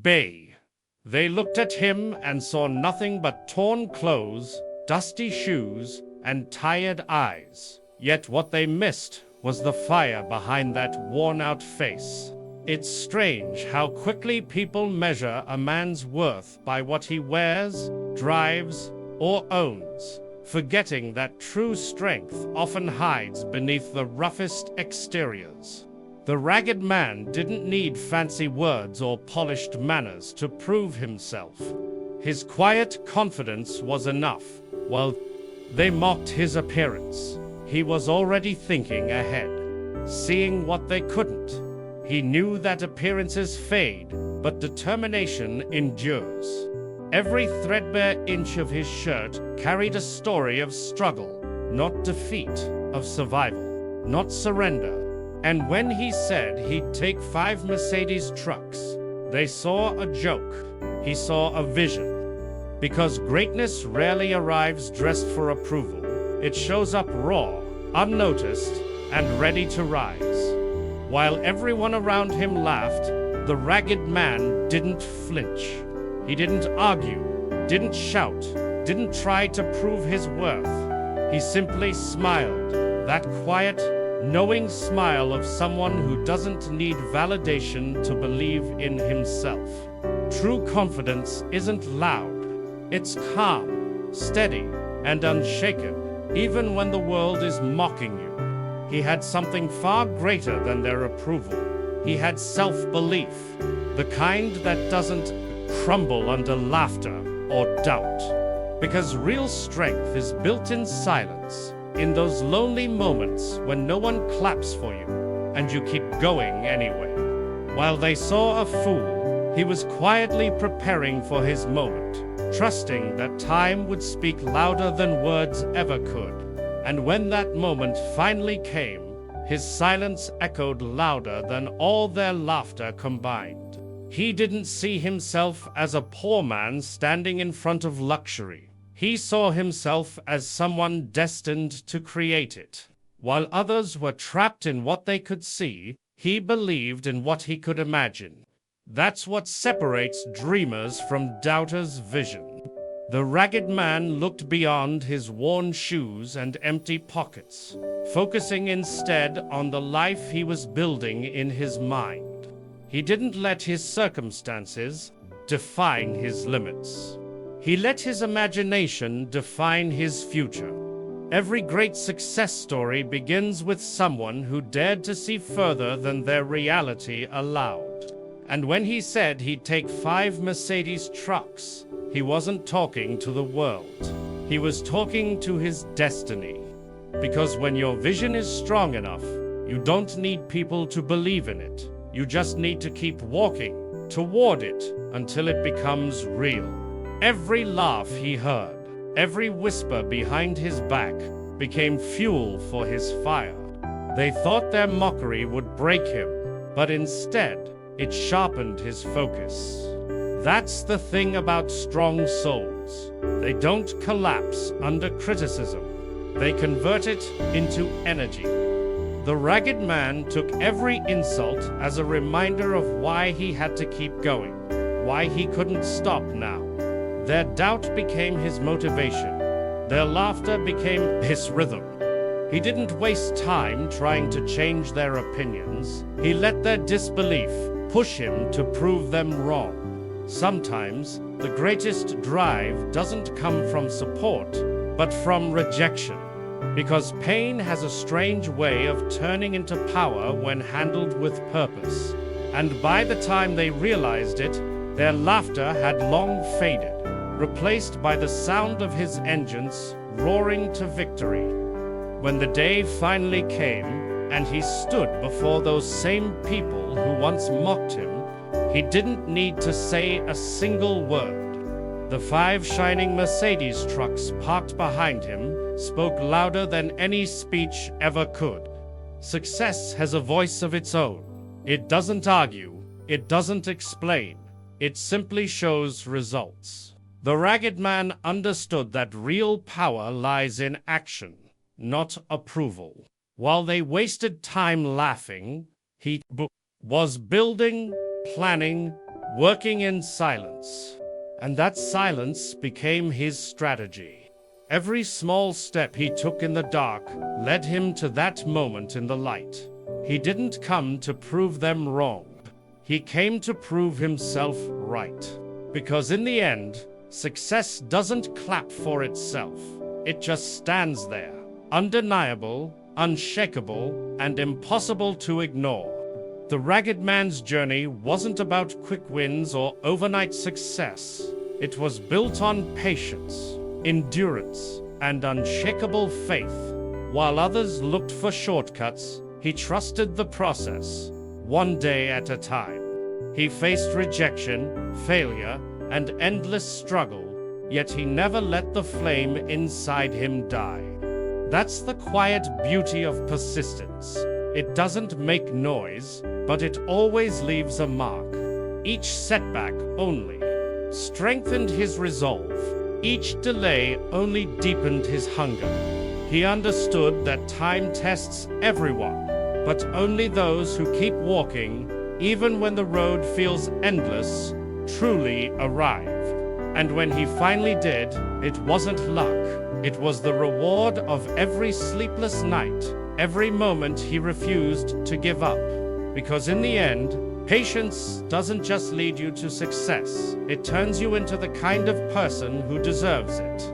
bay. They looked at him and saw nothing but torn clothes, dusty shoes, and tired eyes. Yet what they missed was the fire behind that worn-out face. It's strange how quickly people measure a man's worth by what he wears, drives, or owns, forgetting that true strength often hides beneath the roughest exteriors. The ragged man didn't need fancy words or polished manners to prove himself. His quiet confidence was enough. While they mocked his appearance, he was already thinking ahead, seeing what they couldn't. He knew that appearances fade, but determination endures. Every threadbare inch of his shirt carried a story of struggle, not defeat, of survival, not surrender. And when he said he'd take 5 Mercedes trucks, they saw a joke. He saw a vision. Because greatness rarely arrives dressed for approval. It shows up raw, unnoticed, and ready to rise. While everyone around him laughed, the ragged man didn't flinch. He didn't argue, didn't shout, didn't try to prove his worth. He simply smiled, that quiet, knowing smile of someone who doesn't need validation to believe in himself. True confidence isn't loud. It's calm, steady, and unshaken, even when the world is mocking you. He had something far greater than their approval. He had self-belief, the kind that doesn't crumble under laughter or doubt. Because real strength is built in silence, in those lonely moments when no one claps for you, and you keep going anyway. While they saw a fool, he was quietly preparing for his moment, trusting that time would speak louder than words ever could. And when that moment finally came, his silence echoed louder than all their laughter combined. He didn't see himself as a poor man standing in front of luxury. He saw himself as someone destined to create it. While others were trapped in what they could see, he believed in what he could imagine. That's what separates dreamers from doubters' vision. The ragged man looked beyond his worn shoes and empty pockets, focusing instead on the life he was building in his mind. He didn't let his circumstances define his limits. He let his imagination define his future. Every great success story begins with someone who dared to see further than their reality allowed. And when he said he'd take 5 Mercedes trucks, he wasn't talking to the world. He was talking to his destiny. Because when your vision is strong enough, you don't need people to believe in it. You just need to keep walking toward it until it becomes real. Every laugh he heard, every whisper behind his back became fuel for his fire. They thought their mockery would break him, but instead, it sharpened his focus. That's the thing about strong souls. They don't collapse under criticism. They convert it into energy. The ragged man took every insult as a reminder of why he had to keep going, why he couldn't stop now. Their doubt became his motivation. Their laughter became his rhythm. He didn't waste time trying to change their opinions. He let their disbelief push him to prove them wrong. Sometimes, the greatest drive doesn't come from support, but from rejection. Because pain has a strange way of turning into power when handled with purpose. And by the time they realized it, their laughter had long faded, replaced by the sound of his engines roaring to victory. When the day finally came, and he stood before those same people who once mocked him, he didn't need to say a single word. The 5 shining Mercedes trucks parked behind him spoke louder than any speech ever could. Success has a voice of its own. It doesn't argue, it doesn't explain, it simply shows results. The ragged man understood that real power lies in action, not approval. While they wasted time laughing, he was building, planning, working in silence. And that silence became his strategy. Every small step he took in the dark led him to that moment in the light. He didn't come to prove them wrong. He came to prove himself right. Because in the end, success doesn't clap for itself. It just stands there, undeniable, unshakable, and impossible to ignore. The Ragged Man's journey wasn't about quick wins or overnight success. It was built on patience, endurance, and unshakable faith. While others looked for shortcuts, he trusted the process, one day at a time. He faced rejection, failure, and endless struggle, yet he never let the flame inside him die. That's the quiet beauty of persistence. It doesn't make noise, but it always leaves a mark. Each setback only strengthened his resolve. Each delay only deepened his hunger. He understood that time tests everyone, but only those who keep walking, even when the road feels endless, truly arrive. And when he finally did, it wasn't luck. It was the reward of every sleepless night, every moment he refused to give up. Because in the end, patience doesn't just lead you to success. It turns you into the kind of person who deserves it.